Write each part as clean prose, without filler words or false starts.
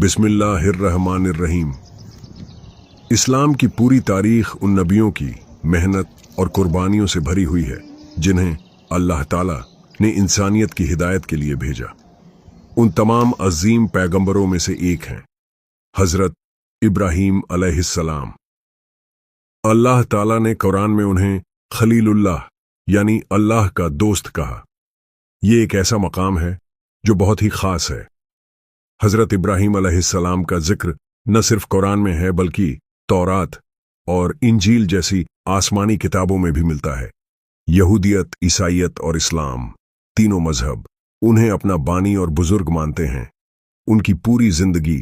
बिस्मिल्लाहिर्रहमानिर्रहीम। इस्लाम की पूरी तारीख उन नबियों की मेहनत और कुर्बानियों से भरी हुई है जिन्हें अल्लाह ताला ने इंसानियत की हिदायत के लिए भेजा। उन तमाम अजीम पैगंबरों में से एक हैं हजरत इब्राहीम अलैहिस्सलाम। अल्लाह ताला ने कुरान में उन्हें खलीलुल्लाह यानी अल्लाह का दोस्त कहा। ये एक ऐसा मकाम है जो बहुत ही खास है। हजरत इब्राहीम अलैहिस्सलाम का जिक्र न सिर्फ कुरान में है बल्कि तौरात और इंजील जैसी आसमानी किताबों में भी मिलता है। यहूदियत, ईसाईयत और इस्लाम तीनों मजहब उन्हें अपना बानी और बुजुर्ग मानते हैं। उनकी पूरी जिंदगी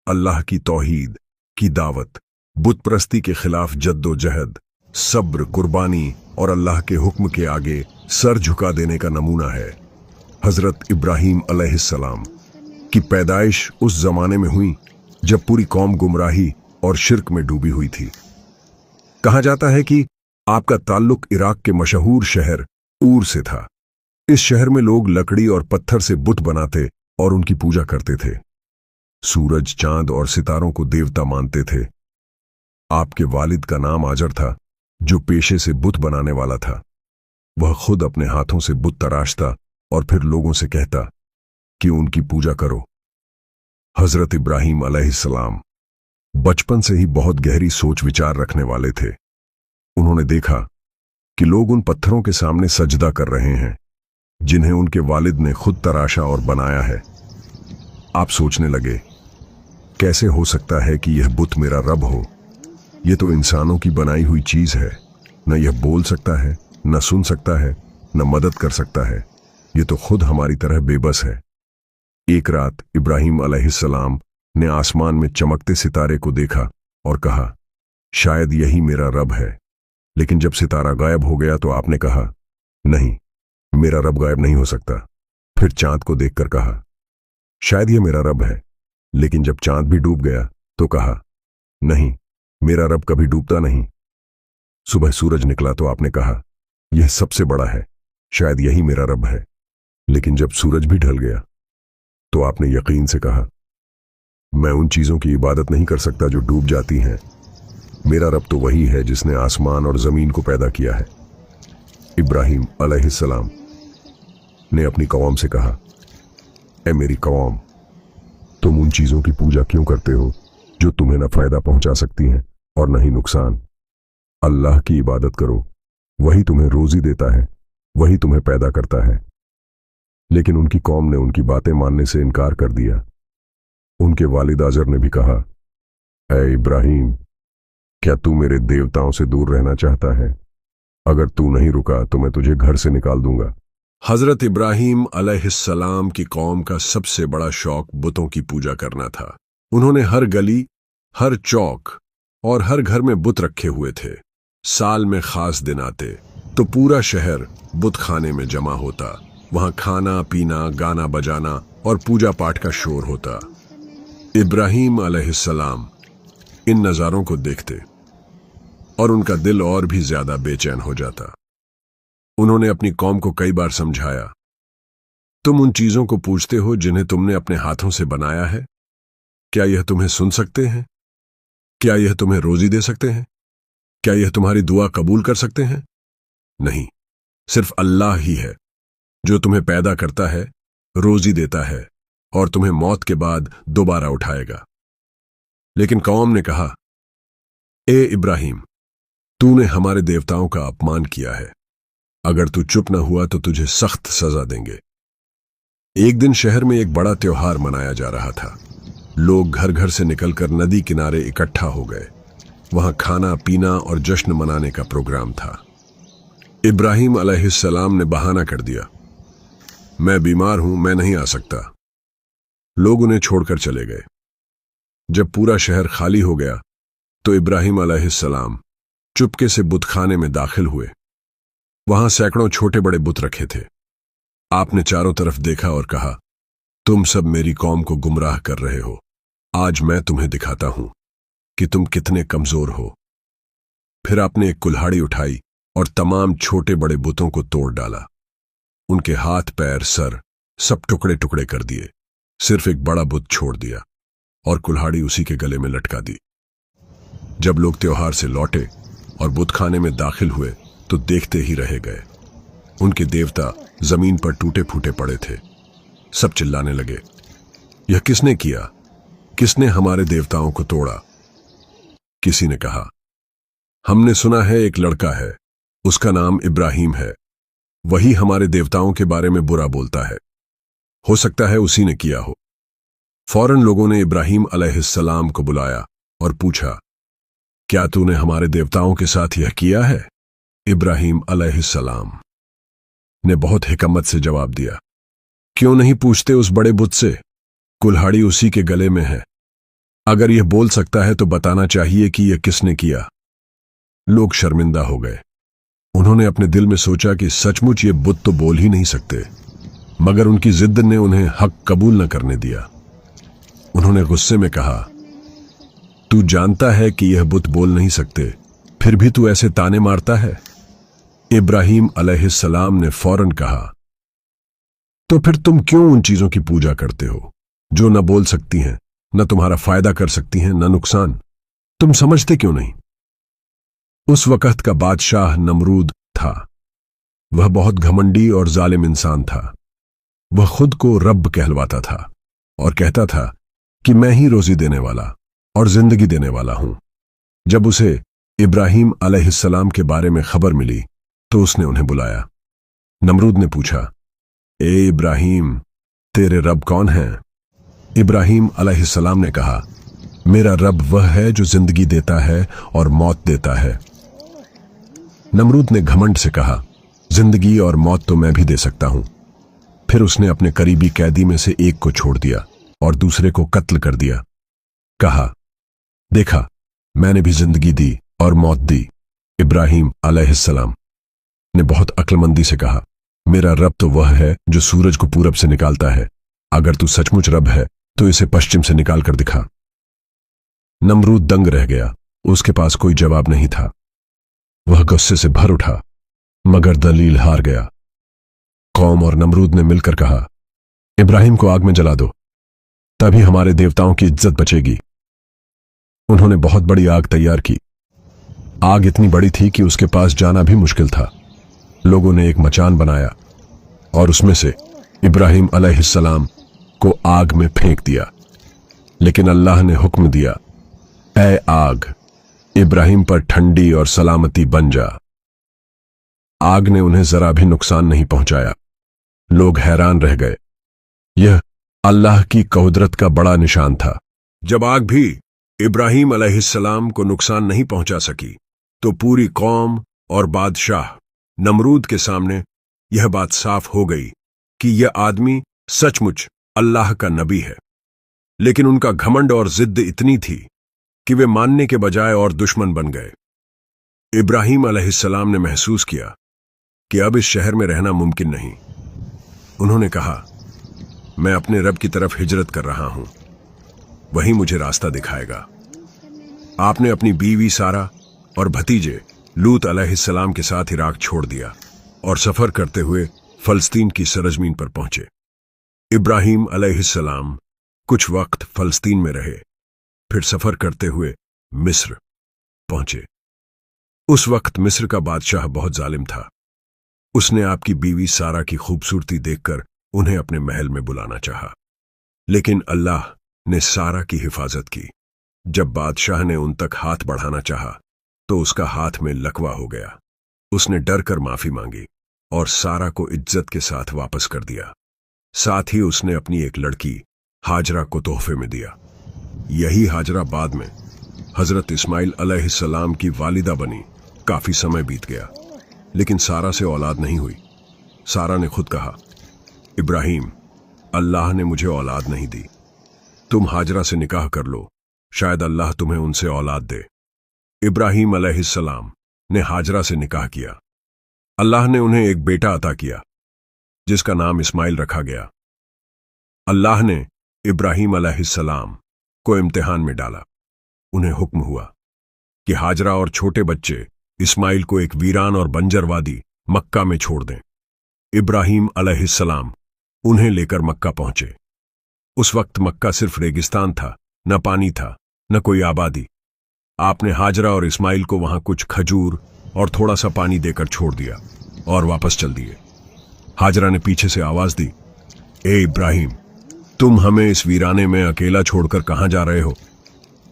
अल्लाह की तौहीद की दावत, बुत परस्ती के खिलाफ जद्दोजहद, सब्र, कुर्बानी और अल्लाह के हुक्म के आगे सर झुका देने का नमूना है। हजरत इब्राहीम अलैहिस्सलाम की पैदाइश उस जमाने में हुई जब पूरी कौम गुमराही और शिर्क में डूबी हुई थी। कहा जाता है कि आपका ताल्लुक इराक के मशहूर शहर ऊर से था। इस शहर में लोग लकड़ी और पत्थर से बुत बनाते और उनकी पूजा करते थे। सूरज, चांद और सितारों को देवता मानते थे। आपके वालिद का नाम आजर था, जो पेशे से बुत बनाने वाला था। वह खुद अपने हाथों से बुत तराशता और फिर लोगों से कहता कि उनकी पूजा करो। हजरत इब्राहीम अलैहिस्सलाम बचपन से ही बहुत गहरी सोच विचार रखने वाले थे। उन्होंने देखा कि लोग उन पत्थरों के सामने सजदा कर रहे हैं जिन्हें उनके वालिद ने खुद तराशा और बनाया है। आप सोचने लगे, कैसे हो सकता है कि यह बुत मेरा रब हो? यह तो इंसानों की बनाई हुई चीज है। न यह बोल सकता है, न सुन सकता है, न मदद कर सकता है। यह तो खुद हमारी तरह बेबस है। एक रात इब्राहीम अलैहिस्सलाम ने आसमान में चमकते सितारे को देखा और कहा, शायद यही मेरा रब है। लेकिन जब सितारा गायब हो गया तो आपने कहा, नहीं, मेरा रब गायब नहीं हो सकता। फिर चांद को देखकर कहा, शायद यह मेरा रब है। लेकिन जब चांद भी डूब गया तो कहा, नहीं, मेरा रब कभी डूबता नहीं। सुबह सूरज निकला तो आपने कहा, यह सबसे बड़ा है, शायद यही मेरा रब है। लेकिन जब सूरज भी ढल गया तो आपने यकीन से कहा, मैं उन चीजों की इबादत नहीं कर सकता जो डूब जाती हैं। मेरा रब तो वही है जिसने आसमान और जमीन को पैदा किया है। इब्राहीम अलैहिस्सलाम ने अपनी कौम से कहा, ए मेरी कौम, तुम उन चीजों की पूजा क्यों करते हो जो तुम्हें न फायदा पहुंचा सकती हैं और न ही नुकसान? अल्लाह की इबादत करो, वही तुम्हें रोजी देता है, वही तुम्हें पैदा करता है। लेकिन उनकी कौम ने उनकी बातें मानने से इनकार कर दिया। उनके वालिद आजर ने भी कहा, ऐ इब्राहीम, क्या तू मेरे देवताओं से दूर रहना चाहता है? अगर तू नहीं रुका तो मैं तुझे घर से निकाल दूंगा। हजरत इब्राहीम अलैहिस्सलाम की कौम का सबसे बड़ा शौक बुतों की पूजा करना था। उन्होंने हर गली, हर चौक और हर घर में बुत रखे हुए थे। साल में खास दिन आते तो पूरा शहर बुत खाने में जमा होता। वहां खाना पीना, गाना बजाना और पूजा पाठ का शोर होता। इब्राहीम अलैहिस्सलाम इन नजारों को देखते और उनका दिल और भी ज्यादा बेचैन हो जाता। उन्होंने अपनी कौम को कई बार समझाया, तुम उन चीजों को पूजते हो जिन्हें तुमने अपने हाथों से बनाया है। क्या यह तुम्हें सुन सकते हैं? क्या यह तुम्हें रोजी दे सकते हैं? क्या यह तुम्हारी दुआ कबूल कर सकते हैं? नहीं, सिर्फ अल्लाह ही है जो तुम्हें पैदा करता है, रोजी देता है और तुम्हें मौत के बाद दोबारा उठाएगा। लेकिन कौम ने कहा, ए इब्राहीम, तूने हमारे देवताओं का अपमान किया है। अगर तू चुप न हुआ तो तुझे सख्त सजा देंगे। एक दिन शहर में एक बड़ा त्योहार मनाया जा रहा था। लोग घर घर से निकलकर नदी किनारे इकट्ठा हो गए। वहां खाना पीना और जश्न मनाने का प्रोग्राम था। इब्राहीम अलैहिस्सलाम ने बहाना कर दिया, मैं बीमार हूं, मैं नहीं आ सकता। लोग उन्हें छोड़कर चले गए। जब पूरा शहर खाली हो गया तो इब्राहीम अलैहिस्सलाम चुपके से बुतखाने में दाखिल हुए। वहां सैकड़ों छोटे बड़े बुत रखे थे। आपने चारों तरफ देखा और कहा, तुम सब मेरी कौम को गुमराह कर रहे हो। आज मैं तुम्हें दिखाता हूं कि तुम कितने कमजोर हो। फिर आपने एक कुल्हाड़ी उठाई और तमाम छोटे बड़े बुतों को तोड़ डाला। उनके हाथ पैर सर सब टुकड़े टुकड़े कर दिए। सिर्फ एक बड़ा बुत छोड़ दिया। और कुल्हाड़ी उसी के गले में लटका दी। जब लोग त्योहार से लौटे और बुत खाने में दाखिल हुए तो देखते ही रह गए। उनके देवता जमीन पर टूटे फूटे पड़े थे। सब चिल्लाने लगे, यह किसने किया? किसने हमारे देवताओं को तोड़ा? किसी ने कहा, हमने सुना है एक लड़का है, उसका नाम इब्राहिम है, वही हमारे देवताओं के बारे में बुरा बोलता है, हो सकता है उसी ने किया हो। फौरन लोगों ने इब्राहिम अलैहिस्सलाम को बुलाया और पूछा, क्या तूने हमारे देवताओं के साथ यह किया है? इब्राहिम अलैहिस्सलाम ने बहुत हिकमत से जवाब दिया, क्यों नहीं पूछते उस बड़े बुत से? कुल्हाड़ी उसी के गले में है। अगर यह बोल सकता है तो बताना चाहिए कि यह किसने किया। लोग शर्मिंदा हो गए। उन्होंने अपने दिल में सोचा कि सचमुच ये बुत तो बोल ही नहीं सकते, मगर उनकी जिद ने उन्हें हक कबूल न करने दिया। उन्होंने गुस्से में कहा, तू जानता है कि यह बुत बोल नहीं सकते, फिर भी तू ऐसे ताने मारता है? इब्राहिम अलैहिस्सलाम ने फौरन कहा, तो फिर तुम क्यों उन चीजों की पूजा करते हो जो न बोल सकती हैं, न तुम्हारा फायदा कर सकती हैं, न नुकसान? तुम समझते क्यों नहीं? उस वक्त का बादशाह नमरूद था। वह बहुत घमंडी और जालिम इंसान था। वह खुद को रब कहलवाता था और कहता था कि मैं ही रोजी देने वाला और जिंदगी देने वाला हूं। जब उसे इब्राहिम अलैहिस्सलाम के बारे में खबर मिली तो उसने उन्हें बुलाया। नमरूद ने पूछा, ए इब्राहिम, तेरे रब कौन हैं? इब्राहिम अलैहिस्सलाम ने कहा, मेरा रब वह है जो जिंदगी देता है और मौत देता है। नमरूद ने घमंड से कहा, जिंदगी और मौत तो मैं भी दे सकता हूं। फिर उसने अपने करीबी कैदी में से एक को छोड़ दिया और दूसरे को कत्ल कर दिया। कहा, देखा, मैंने भी जिंदगी दी और मौत दी। इब्राहिम अलैहिस्सलाम ने बहुत अक्लमंदी से कहा, मेरा रब तो वह है जो सूरज को पूरब से निकालता है। अगर तू सचमुच रब है तो इसे पश्चिम से निकाल कर दिखा। नमरूद दंग रह गया। उसके पास कोई जवाब नहीं था। वह गुस्से से भर उठा, मगर दलील हार गया। कौम और नमरूद ने मिलकर कहा, इब्राहिम को आग में जला दो, तभी हमारे देवताओं की इज्जत बचेगी। उन्होंने बहुत बड़ी आग तैयार की। आग इतनी बड़ी थी कि उसके पास जाना भी मुश्किल था। लोगों ने एक मचान बनाया और उसमें से इब्राहिम अलैहिस्सलाम को आग में फेंक दिया। लेकिन अल्लाह ने हुक्म दिया, ऐ आग, इब्राहिम पर ठंडी और सलामती बन जा। आग ने उन्हें जरा भी नुकसान नहीं पहुंचाया। लोग हैरान रह गए। यह अल्लाह की कुदरत का बड़ा निशान था। जब आग भी इब्राहिम अलैहिस्सलाम को नुकसान नहीं पहुंचा सकी तो पूरी कौम और बादशाह नमरूद के सामने यह बात साफ हो गई कि यह आदमी सचमुच अल्लाह का नबी है। लेकिन उनका घमंड और जिद इतनी थी कि वे मानने के बजाय और दुश्मन बन गए। इब्राहिम अलैहिस्सलाम ने महसूस किया कि अब इस शहर में रहना मुमकिन नहीं। उन्होंने कहा, मैं अपने रब की तरफ हिजरत कर रहा हूं, वही मुझे रास्ता दिखाएगा। आपने अपनी बीवी सारा और भतीजे लूत अलैहिस्सलाम के साथ इराक छोड़ दिया और सफर करते हुए फलस्तीन की सरजमीन पर पहुंचे। इब्राहिम अलैहिस्सलाम कुछ वक्त फलस्तीन में रहे, फिर सफर करते हुए मिस्र पहुंचे। उस वक्त मिस्र का बादशाह बहुत जालिम था। उसने आपकी बीवी सारा की खूबसूरती देखकर उन्हें अपने महल में बुलाना चाहा, लेकिन अल्लाह ने सारा की हिफाजत की। जब बादशाह ने उन तक हाथ बढ़ाना चाहा तो उसका हाथ में लकवा हो गया। उसने डर कर माफी मांगी और सारा को इज्जत के साथ वापस कर दिया। साथ ही उसने अपनी एक लड़की हाजरा को तोहफे में दिया। यही हाजरा बाद में हजरत इस्माइल अलैहिस्सलाम की वालिदा बनी। काफी समय बीत गया लेकिन सारा से औलाद नहीं हुई। सारा ने खुद कहा, इब्राहिम, अल्लाह ने मुझे औलाद नहीं दी, तुम हाजरा से निकाह कर लो, शायद अल्लाह तुम्हें उनसे औलाद दे। इब्राहिम अलैहिस्सलाम ने हाजरा से निकाह किया। अल्लाह ने उन्हें एक बेटा अता किया जिसका नाम इस्माइल रखा गया। अल्लाह ने इब्राहिम अलैहिस्सलाम को इम्तिहान में डाला। उन्हें हुक्म हुआ कि हाजरा और छोटे बच्चे इस्माइल को एक वीरान और बंजर वादी मक्का में छोड़ दें। इब्राहिम अलैहिस्सलाम उन्हें लेकर मक्का पहुंचे। उस वक्त मक्का सिर्फ रेगिस्तान था न पानी था, न कोई आबादी। आपने हाजरा और इस्माइल को वहां कुछ खजूर और थोड़ा सा पानी देकर छोड़ दिया और वापस चल दिए। हाजरा ने पीछे से आवाज दी, ए इब्राहिम, तुम हमें इस वीराने में अकेला छोड़कर कहां जा रहे हो?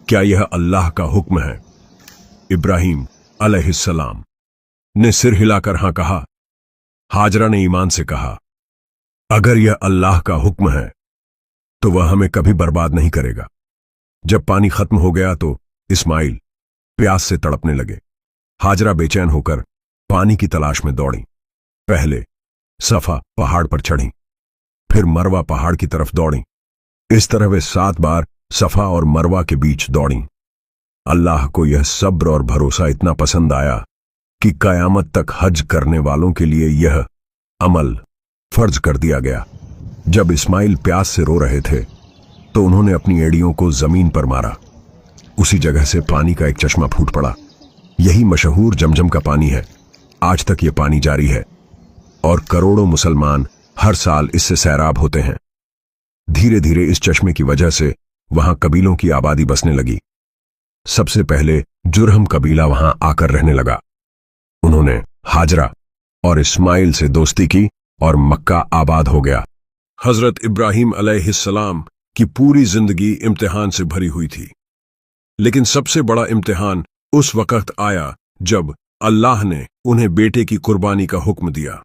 क्या यह अल्लाह का हुक्म है? इब्राहिम अलैहिस्सलाम ने सिर हिलाकर हां कहा। हाजरा ने ईमान से कहा, अगर यह अल्लाह का हुक्म है तो वह हमें कभी बर्बाद नहीं करेगा। जब पानी खत्म हो गया तो इस्माइल प्यास से तड़पने लगे। हाजरा बेचैन होकर पानी की तलाश में दौड़ी। पहले सफा पहाड़ पर चढ़ी, फिर मरवा पहाड़ की तरफ दौड़ी। इस तरह वे 7 बार सफा और मरवा के बीच दौड़ी। अल्लाह को यह सब्र और भरोसा इतना पसंद आया कि कयामत तक हज करने वालों के लिए यह अमल फर्ज कर दिया गया। जब इस्माइल प्यास से रो रहे थे तो उन्होंने अपनी एड़ियों को जमीन पर मारा। उसी जगह से पानी का एक चश्मा फूट पड़ा। यही मशहूर जमजम का पानी है। आज तक यह पानी जारी है और करोड़ों मुसलमान हर साल इससे सैराब होते हैं। धीरे धीरे इस चश्मे की वजह से वहां कबीलों की आबादी बसने लगी। सबसे पहले जुरहम कबीला वहां आकर रहने लगा। उन्होंने हाजरा और इस्माइल से दोस्ती की और मक्का आबाद हो गया। हजरत इब्राहिम अलैहिस्सलाम की पूरी जिंदगी इम्तिहान से भरी हुई थी, लेकिन सबसे बड़ा इम्तिहान उस वक्त आया जब अल्लाह ने उन्हें बेटे की कुर्बानी का हुक्म दिया।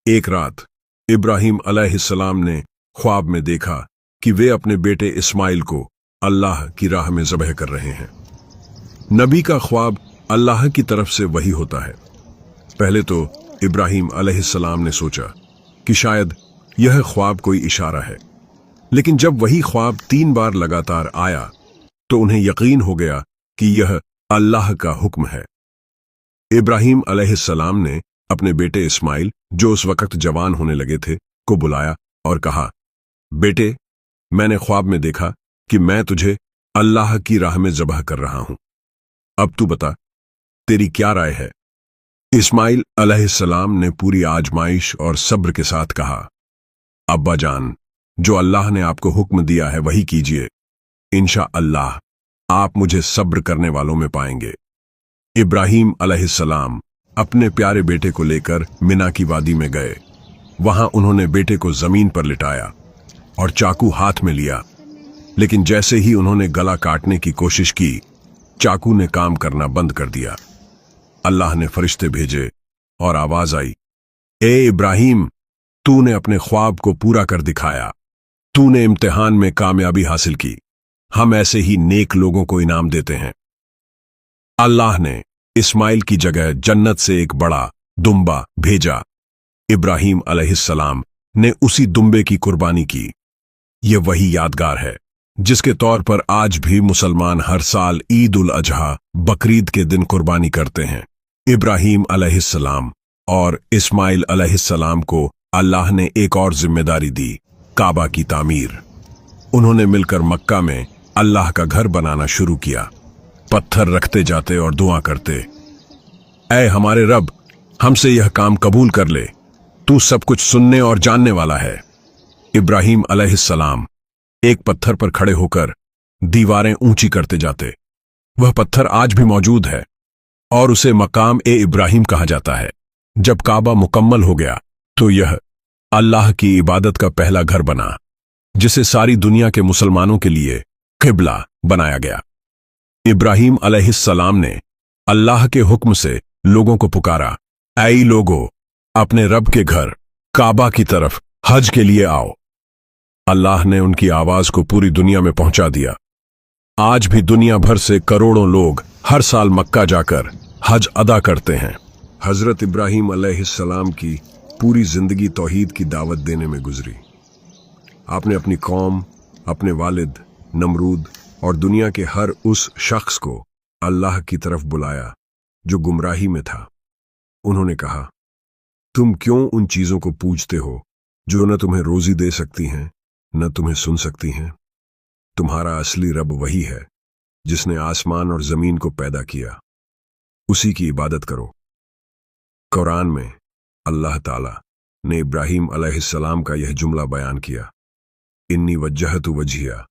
एक रात इब्राहिम अलैहिस्सलाम ने ख्वाब में देखा कि वे अपने बेटे इस्माइल को अल्लाह की राह में ज़बह कर रहे हैं। नबी का ख्वाब अल्लाह की तरफ से वही होता है। पहले तो इब्राहिम अलैहिस्सलाम ने सोचा कि शायद यह ख्वाब कोई इशारा है, लेकिन जब वही ख्वाब 3 बार लगातार आया तो उन्हें यकीन हो गया कि यह अल्लाह का हुक्म है। इब्राहिम अलैहिस्सलाम ने अपने बेटे इस्माइल, जो उस वक्त जवान होने लगे थे, को बुलाया और कहा, बेटे, मैंने ख्वाब में देखा कि मैं तुझे अल्लाह की राह में ज़बह कर रहा हूं। अब तू बता, तेरी क्या राय है? इस्माइल अलैहिस्सलाम ने पूरी आजमाइश और सब्र के साथ कहा, अब्बा जान, जो अल्लाह ने आपको हुक्म दिया है वही कीजिए। इंशाअल्लाह आप मुझे सब्र करने वालों में पाएंगे। इब्राहिम अलैहिस्सलाम अपने प्यारे बेटे को लेकर मिना की वादी में गए। वहां उन्होंने बेटे को जमीन पर लिटाया और चाकू हाथ में लिया, लेकिन जैसे ही उन्होंने गला काटने की कोशिश की, चाकू ने काम करना बंद कर दिया। अल्लाह ने फरिश्ते भेजे और आवाज आई, ए इब्राहिम, तूने अपने ख्वाब को पूरा कर दिखाया। तूने इम्तिहान में कामयाबी हासिल की। हम ऐसे ही नेक लोगों को इनाम देते हैं। अल्लाह ने इस्माइल की जगह जन्नत से एक बड़ा दुम्बा भेजा। इब्राहिम अलैहिस्सलाम ने उसी दुम्बे की कुर्बानी की। यह वही यादगार है जिसके तौर पर आज भी मुसलमान हर साल ईद उल अजहा, बकरीद के दिन कुर्बानी करते हैं। इब्राहिम अलैहिस्सलाम और इस्माइल अलैहिस्सलाम को अल्लाह ने एक और जिम्मेदारी दी, काबा की तामीर। उन्होंने मिलकर मक्का में अल्लाह का घर बनाना शुरू किया। पत्थर रखते जाते और दुआ करते, ऐ हमारे रब, हमसे यह काम कबूल कर ले, तू सब कुछ सुनने और जानने वाला है। इब्राहिम अलैहिस्सलाम एक पत्थर पर खड़े होकर दीवारें ऊंची करते जाते। वह पत्थर आज भी मौजूद है और उसे मकाम ए इब्राहिम कहा जाता है। जब काबा मुकम्मल हो गया तो यह अल्लाह की इबादत का पहला घर बना, जिसे सारी दुनिया के मुसलमानों के लिए किबला बनाया गया। इब्राहिम अलैहिस्सलाम ने अल्लाह के हुक्म से लोगों को पुकारा, ऐ लोगो, अपने रब के घर काबा की तरफ हज के लिए आओ। अल्लाह ने उनकी आवाज को पूरी दुनिया में पहुंचा दिया। आज भी दुनिया भर से करोड़ों लोग हर साल मक्का जाकर हज अदा करते हैं। हजरत इब्राहिम अलैहिस्सलाम की पूरी जिंदगी तौहीद की दावत देने में गुजरी। आपने अपनी कौम, अपने वालिद नमरूद और दुनिया के हर उस शख्स को अल्लाह की तरफ बुलाया जो गुमराही में था। उन्होंने कहा, तुम क्यों उन चीजों को पूजते हो जो न तुम्हें रोजी दे सकती हैं, न तुम्हें सुन सकती हैं? तुम्हारा असली रब वही है जिसने आसमान और जमीन को पैदा किया। उसी की इबादत करो। कुरान में अल्लाह ताला ने इब्राहिम अलैहिस्सलाम का यह जुमला बयान किया, इन्नी वज्जहतु वजहिया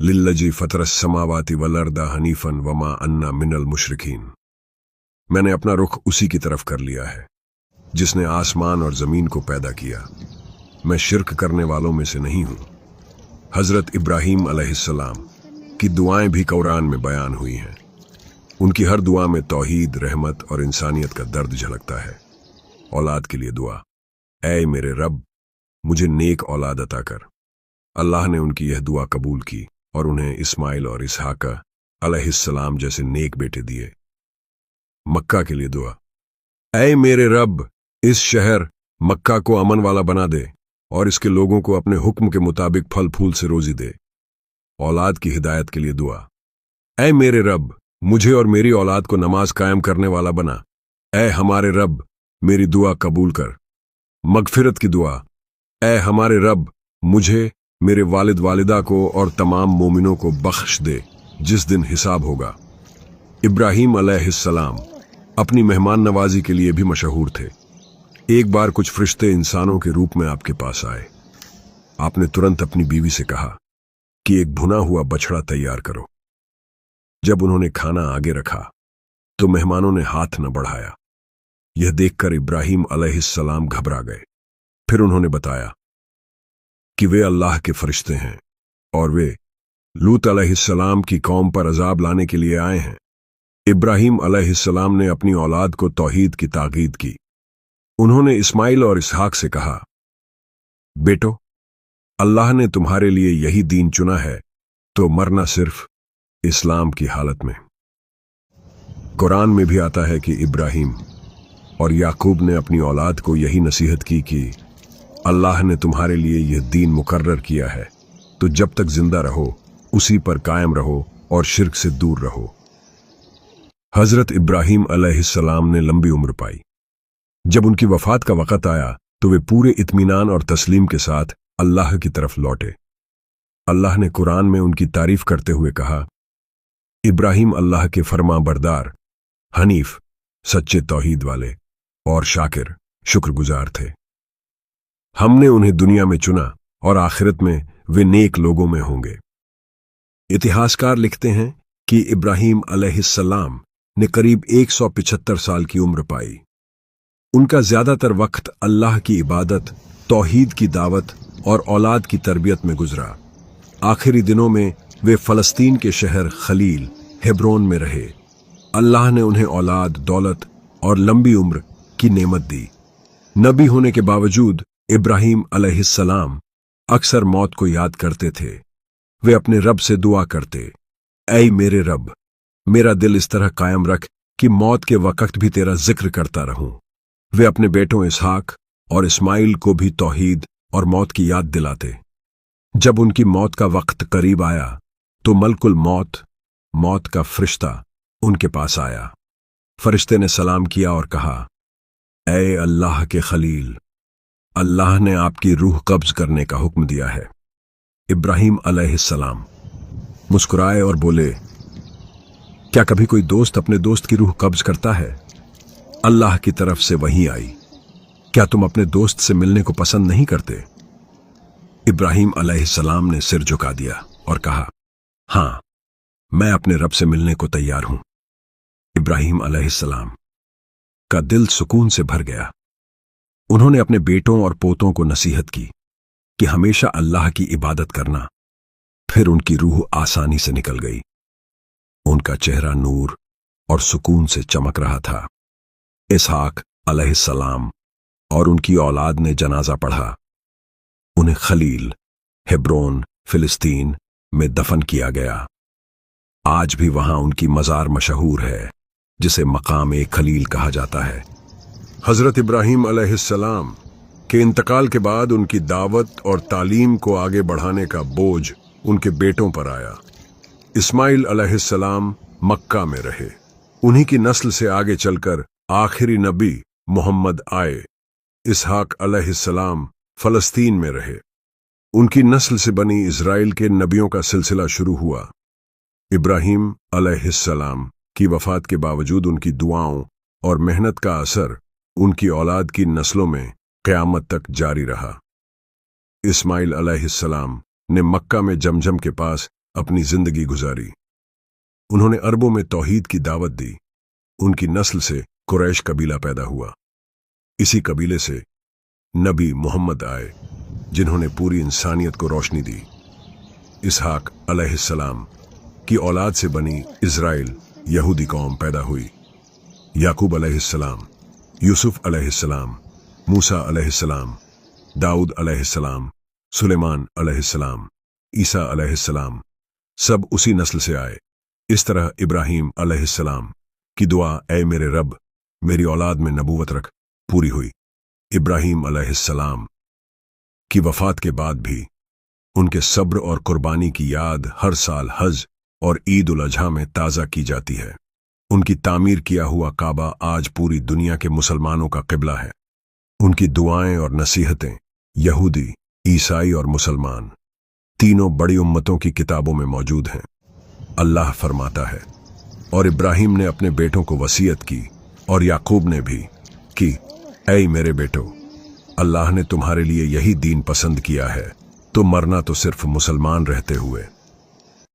लिल्लजी फतरस समावाति वलर्दा हनीफन वमा अन्ना मिनल मुशरिकीन। मैंने अपना रुख उसी की तरफ कर लिया है जिसने आसमान और जमीन को पैदा किया। मैं शिर्क करने वालों में से नहीं हूं। हजरत इब्राहीम अलैहिस्सलाम की दुआएं भी कुरान में बयान हुई हैं। उनकी हर दुआ में तौहीद, रहमत और इंसानियत का दर्द झलकता है। औलाद के लिए दुआ। ऐ मेरे रब, मुझे नेक औलाद अता कर। अल्लाह ने उनकी यह दुआ कबूल की और उन्हें इस्माइल और इसहाक अलैहिस्सलाम जैसे नेक बेटे दिए। मक्का के लिए दुआ। ऐ मेरे रब, इस शहर मक्का को अमन वाला बना दे और इसके लोगों को अपने हुक्म के मुताबिक फल फूल से रोजी दे। औलाद की हिदायत के लिए दुआ। ऐ मेरे रब, मुझे और मेरी औलाद को नमाज कायम करने वाला बना। ऐ हमारे रब, मेरी दुआ कबूल कर। मगफिरत की दुआ। ऐ हमारे रब, मुझे, मेरे वालिद वालिदा को और तमाम मोमिनों को बख्श दे जिस दिन हिसाब होगा। इब्राहीम अलैहिस्सलाम अपनी मेहमान नवाजी के लिए भी मशहूर थे। एक बार कुछ फरिश्ते इंसानों के रूप में आपके पास आए। आपने तुरंत अपनी बीवी से कहा कि एक भुना हुआ बछड़ा तैयार करो। जब उन्होंने खाना आगे रखा तो मेहमानों ने हाथ न बढ़ाया। यह देखकर इब्राहीम अलैहिस्सलाम घबरा गए। फिर उन्होंने बताया कि वे अल्लाह के फरिश्ते हैं और वे लूत अलैहिस्सलाम की कौम पर अजाब लाने के लिए आए हैं। इब्राहीम अलैहिस्सलाम ने अपनी औलाद को तौहीद की ताकीद की। उन्होंने इस्माइल और इसहाक से कहा, बेटो, अल्लाह ने तुम्हारे लिए यही दीन चुना है तो मरना सिर्फ इस्लाम की हालत में। कुरान में भी आता है कि इब्राहीम और याकूब ने अपनी औलाद को यही नसीहत की कि अल्लाह ने तुम्हारे लिए यह दीन मुकर्रर किया है तो जब तक जिंदा रहो उसी पर कायम रहो और शिर्क से दूर रहो। हजरत इब्राहीम अलैहिस्सलाम ने लंबी उम्र पाई। जब उनकी वफात का वक़्त आया तो वे पूरे इत्मीनान और तस्लीम के साथ अल्लाह की तरफ लौटे। अल्लाह ने कुरान में उनकी तारीफ करते हुए कहा, इब्राहीम अल्लाह के फरमा बरदार, हनीफ, सच्चे तौहीद वाले और शाकिर, शुक्रगुजार थे। हमने उन्हें दुनिया में चुना और आखिरत में वे नेक लोगों में होंगे। इतिहासकार लिखते हैं कि इब्राहीम अलैहिस्सलाम ने करीब 175 साल की उम्र पाई। उनका ज्यादातर वक्त अल्लाह की इबादत, तौहीद की दावत और औलाद की तरबियत में गुजरा। आखिरी दिनों में वे फलस्तीन के शहर खलील, हेब्रोन में रहे। अल्लाह ने उन्हें औलाद, दौलत और लंबी उम्र की नेमत दी। नबी होने के बावजूद इब्राहीम अलैहिस्सलाम अक्सर मौत को याद करते थे। वे अपने रब से दुआ करते, ऐ मेरे रब, मेरा दिल इस तरह कायम रख कि मौत के वक्त भी तेरा जिक्र करता रहूं। वे अपने बेटों इसहाक और इस्माइल को भी तौहीद और मौत की याद दिलाते। जब उनकी मौत का वक्त करीब आया तो मलकुल मौत, मौत का फरिश्ता, उनके पास आया। फरिश्ते ने सलाम किया और कहा, ऐ अल्लाह के खलील, अल्लाह ने आपकी रूह कब्ज करने का हुक्म दिया है। इब्राहीम अलैहिस्सलाम मुस्कुराए और बोले, क्या कभी कोई दोस्त अपने दोस्त की रूह कब्ज करता है? अल्लाह की तरफ से वही आई। क्या तुम अपने दोस्त से मिलने को पसंद नहीं करते? इब्राहीम अलैहिस्सलाम ने सिर झुका दिया और कहा, हां, मैं अपने रब से मिलने को तैयार हूं। इब्राहीम अलैहिस्सलाम का दिल सुकून से भर गया। उन्होंने अपने बेटों और पोतों को नसीहत की कि हमेशा अल्लाह की इबादत करना। फिर उनकी रूह आसानी से निकल गई। उनका चेहरा नूर और सुकून से चमक रहा था। इसहाक अलैहिस्सलाम और उनकी औलाद ने जनाजा पढ़ा। उन्हें खलील, हेब्रोन, फिलिस्तीन में दफन किया गया। आज भी वहां उनकी मजार मशहूर है जिसे मकाम खलील कहा जाता है। हजरत इब्राहीम अलैहिस्सलाम के इंतकाल के बाद उनकी दावत और तालीम को आगे बढ़ाने का बोझ उनके बेटों पर आया। इस्माइल अलैहिस्सलाम मक्का में रहे। उन्हीं की नस्ल से आगे चलकर आखिरी नबी मोहम्मद आए। इसहाक अलैहिस्सलाम फलस्तीन में रहे। उनकी नस्ल से बनी इज़राइल के नबियों का सिलसिला शुरू हुआ। इब्राहीम अलैहिस्सलाम की वफात के बावजूद उनकी दुआओं और मेहनत का असर उनकी औलाद की नस्लों में क़यामत तक जारी रहा। इस्माइल अलैहिस्सलाम ने मक्का में जमजम के पास अपनी जिंदगी गुजारी। उन्होंने अरबों में तौहीद की दावत दी। उनकी नस्ल से कुरैश कबीला पैदा हुआ। इसी कबीले से नबी मोहम्मद आए, जिन्होंने पूरी इंसानियत को रोशनी दी। इसहाक अलैहिस्सलाम की औलाद से बनी इज़राइल यहूदी कौम पैदा हुई। याकूब अलैहिस्सलाम, यूसुफ अलैहिस्सलाम, मूसा अलैहिस्सलाम, दाऊद अलैहिस्सलाम, सुलेमान अलैहिस्सलाम, ईसा अलैहिस्सलाम सब उसी नस्ल से आए। इस तरह इब्राहीम अलैहिस्सलाम की दुआ, ऐ मेरे रब, मेरी औलाद में नबूवत रख, पूरी हुई। इब्राहीम अलैहिस्सलाम की वफात के बाद भी उनके सब्र और कुर्बानी की याद हर साल हज और ईद उल अजहा में ताज़ा की जाती है। उनकी तामीर किया हुआ काबा आज पूरी दुनिया के मुसलमानों का क़िबला है। उनकी दुआएं और नसीहतें यहूदी, ईसाई और मुसलमान तीनों बड़ी उम्मतों की किताबों में मौजूद हैं। अल्लाह फरमाता है, और इब्राहीम ने अपने बेटों को वसीयत की और याकूब ने भी कि ऐ मेरे बेटो, अल्लाह ने तुम्हारे लिए यही दीन पसंद किया है, तो मरना तो सिर्फ मुसलमान रहते हुए